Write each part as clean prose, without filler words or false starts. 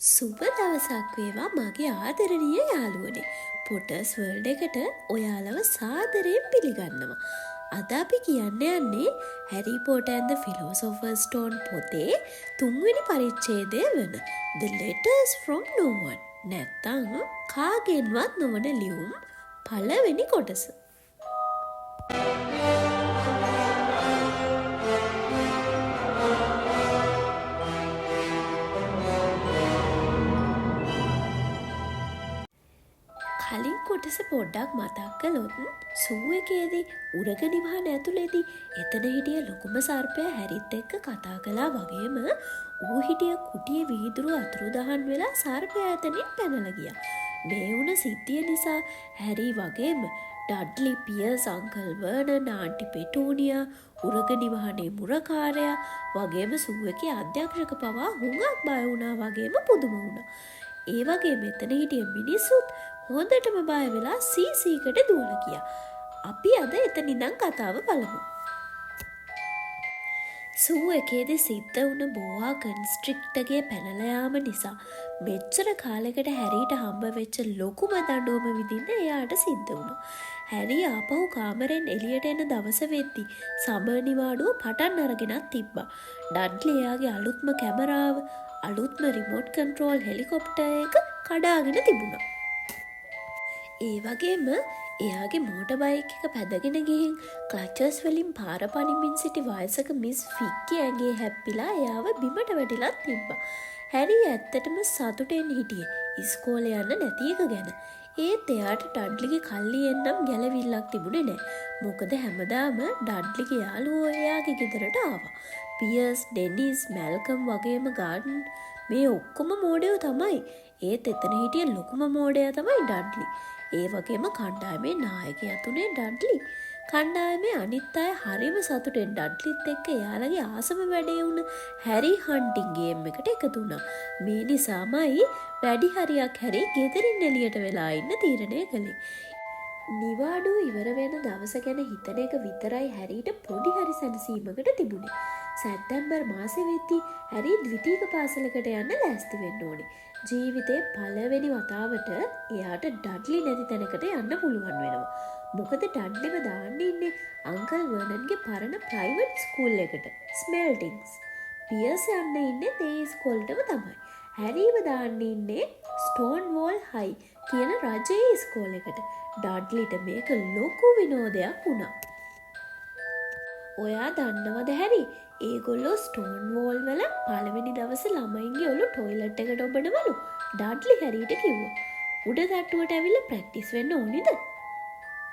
සුබ දවසක් වේවා මගේ ආදරණීය යාළුවනේ. පොටර්ස් වර්ල්ඩ් එකට ඔයාලව සාදරයෙන් පිළිගන්නවා. අද අපි කියන්න යන්නේ හැරි Potter and the Philosopher's Stone පොතේ 3 වෙනි පරිච්ඡේදය වන The Letters from No One. නැත්තම් කාගෙන්වත් නොවන ලියුම් පළවෙනි කොටස. කලින් කොටස පොඩ්ඩක් මතක් කළොත් සූ එකේදී උරග නිවහන ඇතුළේදී එතන හිටිය ලොකුම සර්පයා හැරිත් එක්ක කතා කළා වගේම ඌ හිටිය කුටියේ වීදුරු අතුරුදහන් වෙලා සර්පයා එතනින් පැනලා ගියා. මේ වුණ සිද්ධිය නිසා හැරි වගේම ඩඩ්ලි, පියර්ස්, අංකල් වර්නන්, ආන්ටි පෙටූනියා, උරග නිවහනේ මුරකාරයා වගේම සූ එකේ අධ්‍යක්ෂක පවා හුඟක් බය වුණා වගේම පුදුම වුණා. ඒ වගේ මෙතන හිටිය මිනිස්සුත් හොඳටම බය වෙලා සීසීකට දුවලා ගියා. අපි අද එතන ඉඳන් කතාව බලමු. සූ එකේදී සිද්ධ වුණ බෝවා කන්ස්ට්‍රික්ටර්ගේ පැනලා යාම නිසා මෙච්චර කාලෙකට හැරිට හම්බ වෙච්ච ලොකුම දඬුවම විඳින්න එයාට සිද්ධ වුණා. හැරි ආපහු කාමරෙන් එළියට එන දවස වෙද්දි සමර් නිවාඩුව පටන් අරගෙනත් තිබ්බා. ඩඩ්ලි එයාගේ අලුත්ම කැමරාව, අලුත්ම රිමෝට් කන්ට්‍රෝල් හෙලිකොප්ටර් එක කඩාගෙන තිබුණා. ඒ වගේම එයාගේ මෝටර් බයික් එක පැදගෙන ගිහින් ක්ලචර්ස් වලින් පාර පනිමින් සිටි වයසක මිස් ෆික්කි ඇඟේ හැප්පිලා එයාව බිමට වැටිලා තිබ්බා. හැරි ඇත්තටම සතුටෙන් හිටියේ ඉස්කෝලේ යන්න නැති එක ගැන. ඒත් එයාට ඩඩ්ලිගේ කල්ලියෙන් නම් ගැලවිල්ලක් තිබුණේ නැහැ. මොකද හැමදාම ඩඩ්ලිගේ යාළුවෝ එයාගේ ගෙදරට ආවා. පියර්ස්, ඩෙනිස්, මැල්කම් වගේම ගාඩන් මේ ඔක්කොම මෝඩයෝ තමයි. ඒත් එතන හිටිය ලොකුම මෝඩයා තමයි ඩඩ්ලි. ඒ වගේම කණ්ඩායමේ නායකයා තුනේ ඩඩ්ලි. කණ්ඩායමේ අනිත් අය හරිම සතුටෙන් ඩඩ්ලිත් එක්ක එයාලගේ ආසම වැඩේ වුණ හැරි හන්ටින් ගේම් එකට එකතු වුණා. මේ නිසාමයි වැඩි හරියක් හැරි ගෙදරින් එළියට වෙලා ඉන්න තීරණය කළේ. නිවාඩුව ඉවර වෙන දවස ගැන හිතන එක විතරයි හැරිට පොඩි හරි සැනසීමකට තිබුණේ. සැප්තැම්බර් මාසේ වෙද්දී හැරි ද්විතීක පාසලකට යන්න ලෑස්ති වෙන්න ඕනේ. ජීවිතේ පළවෙනි වතාවට එයාට ඩඩ්ලි නැති තැනකට යන්න පුළුවන් වෙනවා. මොකද ඩඩ්ලිව දාන්න ඉන්නේ අංකල් වර්නන්ගේ පරණ ප්‍රයිවට් ස්කූල් එකට, ස්මෙල්ටින්ග්ස්. පියර්ස් යන්න ඉන්නේ ඒ ඉස්කෝලේටම තමයි. හැරිව දාන්න ඉන්නේ ස්ටෝන් වෝල් හයි කියන රජයේ ඉස්කෝලේකට. ඩඩ්ලිට මේක ලොකු විනෝදයක් වුණා. ඔයා දන්නවද හැරි? ඒගොල්ලෝ ස්ටෝන් වෝල් වල පළවෙනි දවසේ ළමයින්ගේ ඔලු ටොයිලට් එකට ඔබනවලු. ඩඩ්ලි හැරිට කිව්වා. උඩ තට්ටුවට ඇවිල්ලා ප්‍රැක්ටිස් වෙන්න ඕනිද?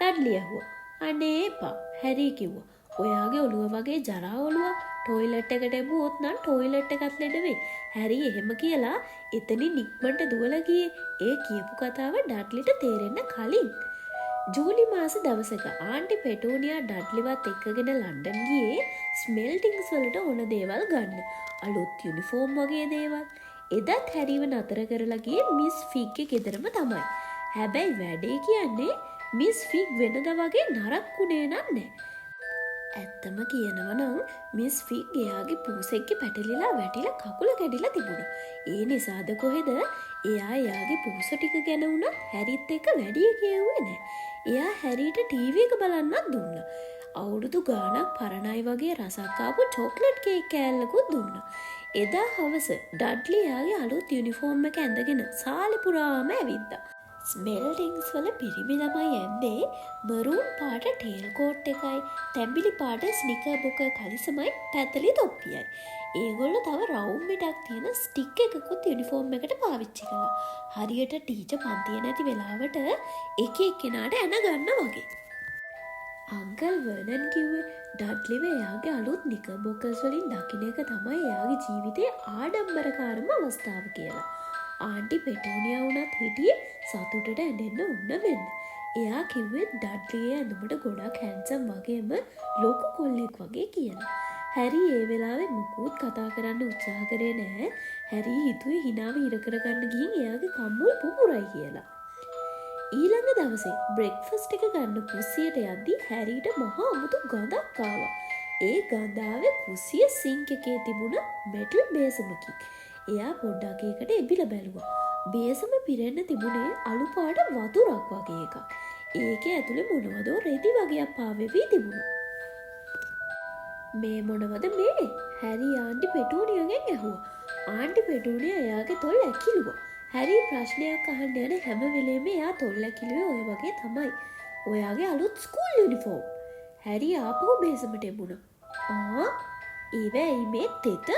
ඩඩ්ලි ඇහුවා. අනේ එපා. හැරි කිව්වා. ඔයාගේ ඔළුව වගේ ජරා ඔළුවක් ටොයිලට් එකට එබුවොත් නම් ටොයිලට් එකත් ලෙඩ වෙයි. හැරි එහෙම කියලා එතනින් ඉක්මනට දුවලා ගියේ. ඒ කියපු කතාව ඩඩ්ලිට තේරෙන්න කලින්. ජූලි මාස දවසක ආන්ටි පෙටූනියා ඩඩ්ලිවත් එක්කගෙන ලන්ඩන් ගියේ ස්මෙල්ටින්ග්ස් වලට ඕන දේවල් ගන්න. අලුත් යුනිෆෝම් වගේ දේවල්. එදත් හැරිව නතර කරලා ගියේ මිස් ෆිග්ගේ ගෙදරම තමයි. හැබැයි වැඩේ කියන්නේ මිස් ෆිග් වෙනදා වගේ නරක්ුනේ නෑ. ඇත්තම කියනවා නම් මිස් ෆිග් එයාගේ පූසෙක්ගේ පැටලිලා වැටිලා කකුල කැඩිලා තිබුණා. ඒ නිසාද කොහෙද එයාගේ පූස ටික ගැන වුණත් හැරිත් එක්ක වැඩි කියෙව්වේ නෑ. එයා හැරිට ටීවී එක බලන්නත් දුන්නා. අවුරුදු ගාණක් පරණයි වගේ රසක් ආපු චොක්ලට් කේක් කෑල්ලකුත් දුන්නා. එදා හවස ඩඩ්ලි එයාගේ අලුත් යුනිෆෝම් එක ඇඳගෙන සාලේ පුරාම ඇවිද්දා. ස්මෙල්ටින්ග්ස් වල පිරිමි ළමයි ඇන්දේ මරූන් පාට ටේල් කෝට් එකයි, තැඹිලි පාට ස්නිකර් බොක කලිසමයි, පැතලි තොප්පියයි. ඒගොල්ලෝ තව රවුම් මිටක් තියෙන ස්ටික් එකකුත් යුනිෆෝම් එකට පාවිච්චි කළා. හරියට ටීචර් පන්තියේ නැති වෙලාවට එක එක්කෙනාට ඇන ගන්න වගේ. අංකල් වර්නන් කිව්වේ ඩඩ්ලිව එයාගේ අලුත් නිකර් බොකර්ස් වලින් දකින්න එක තමයි එයාගේ ජීවිතේ ආඩම්බරකාරම අවස්ථාව කියලා. ආන්ටි පෙටූනියා වුණත් හිටියේ සතුටට ඇඬෙන්න උන්න වෙන්න. එයා කිව්වේ ඩඩ්ලිගේ ඇඳුමට ගොඩක් හැන්සම් වගේම ලොකු කොල්ලෙක් වගේ කියලා. හැරි ඒ වෙලාවේ මුකුත් කතා කරන්න උත්සාහ කරේ නැහැ. හැරි හිතුවේ හිනාව ඉර කරගන්න ගිහින් එයාගේ කම්මුල් පුපුරයි කියලා. ඊළඟ දවසේ බ්‍රෙක්ෆාස්ට් එක ගන්න කුස්සියට යද්දි හැරිට මහා අමුතු ගඳක් ආවා. ඒ ගඳ ආවේ කුස්සිය සින්ක් එකේ තිබුණ මෙටල් බේසමකින්. එයා පොඩ්ඩක් ඒකට එබිලා බැලුවා. බේසම පිරෙන්න තිබුණේ අලු පාට වතුරක් වගේ එකක්. ඒකේ ඇතුලේ මොනවදෝ රෙදි වගේක් පාවෙවි තිබුණා. මේ මොනවද මේ? හැරි ආන්ටි පෙටූනියගෙන් ඇහුවා. ආන්ටි පෙටූනිය එයාගේ තොල් ඇකිලුවා. හැරි ප්‍රශ්නයක් අහන්න යන හැම වෙලේම එයා තොල් ඇකිලුවේ ඔය වගේ තමයි. ඔයාගේ අලුත් ස්කූල් යුනිෆෝම්. හැරි ආපහු බේසමට එමුණා. ඒවැයි මේ තෙත?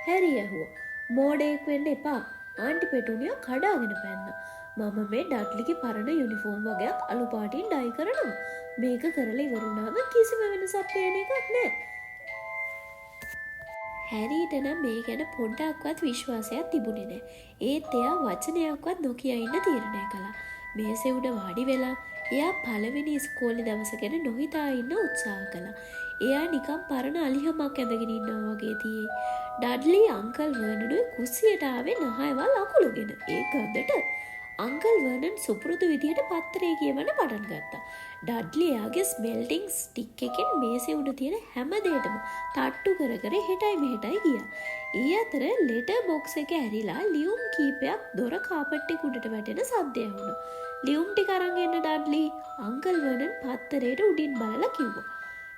හැරි ඇහුවා. මෝඩයෙක් වෙන්න එපා. ආන්ටි පෙටූනියා කඩාගෙන පැන්නා. මම මේ ඩඩ්ලිගේ පරණ යුනිෆෝම් වගේක් අලු පාටින් ඩයි කරනවා. මේක කරලා ඉවරුණාම කිසිම වෙනසක් පේන එකක් නැහැ. හැරීට නම් මේ ගැන පොඩ්ඩක්වත් විශ්වාසයක් තිබුණේ නැහැ. ඒත් එයා වචනයක්වත් නොකිය ඉන්න තීරණය කළා. මේසේ උඩ වාඩි වෙලා එයා පළවෙනි ඉස්කෝලේ දවස ගැන නොහිතා ඉන්න උත්සාහ කළා. එයා නිකන් පරණ අලිහමක් ඇඳගෙන ඉන්නවා වගේ තියේ. ඩඩ්ලි අංකල් වර්නනුයි කුස්සියට ආවේ නහයවල් අකුලගෙන. ඒ ගඳට අංකල් වර්නන් සුපුරුදු විදිහට පත්තරේ කියවන්න පටන් ගත්තා. ඩඩ්ලි එයාගේ ස්මෙල්ටිං ස්ටික් එකෙන් මේසේ උඩ තියෙන හැම දෙයකම තට්ටු කර කර හෙටයි මෙහෙටයි ගියා. ඒ අතර ලෙටර් බොක්ස් එක ඇරිලා ලියුම් කීපයක් දොර කාපට් එක උඩට වැටෙන සද්දය වුණා. ලියුම් ටික අරන් එන්න ඩඩ්ලි අංකල් වර්නන් පත්තරේට උඩින් බලලා කිව්වා.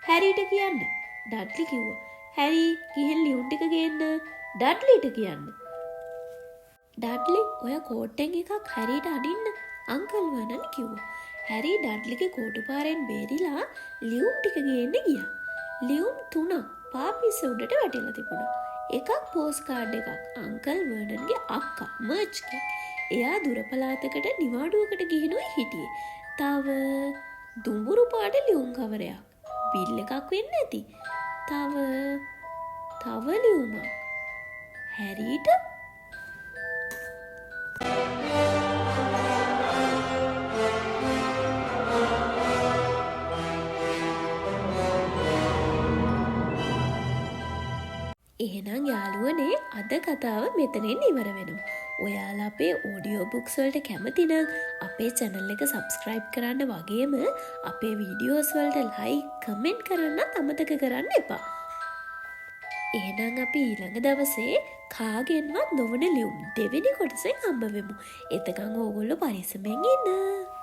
හැරිට කියන්න. ඩඩ්ලි කිව්වා. හැරි ගිහින් ලියුම් ටික ගේන්න. ඩඩ්ලිට කියන්න. ඩඩ්ලි ඔය කෝට්ටෙන් එකක් හැරිට අඩින්න අංකල් වර්නන් කිව්වා. හැරි ඩඩ්ලිගේ කෝටුපාරෙන් බේරිලා ලියුම් ටික ගේන්න ගියා. ලියුම් 3ක් පාපිස්ස උඩට වැටිලා තිබුණා. එකක් පෝස්ට් කාඩ් එකක් අංකල් වර්නන්ගේ අක්කා මර්ච්ගේ. එයා දුර පළාතකට නිවාඩුවකට ගිහිනුයි හිටියේ. තව දුඹුරු පාට ලියුම් කවරයක්. බිල් එකක් වෙන්න ඇති. තව ලියුමක්. හැරිට එහෙනම් යාළුවනේ අද කතාව මෙතනින් ඉවර වෙනවා. ඔයාලා අපේ ඔඩියෝ බුක්ස් වලට කැමති නම් අපේ channel එක subscribe කරන්න වගේම අපේ videos වලට like, comment කරන්නත් අමතක කරන්න එපා. එහෙනම් අපි ඊළඟ දවසේ කාගෙන්වත් නොවන ලියුම් දෙවෙනි කොටසෙන් හම්බ වෙමු. එතකන් ඕගොල්ලෝ පරිස්සමෙන් ඉන්න.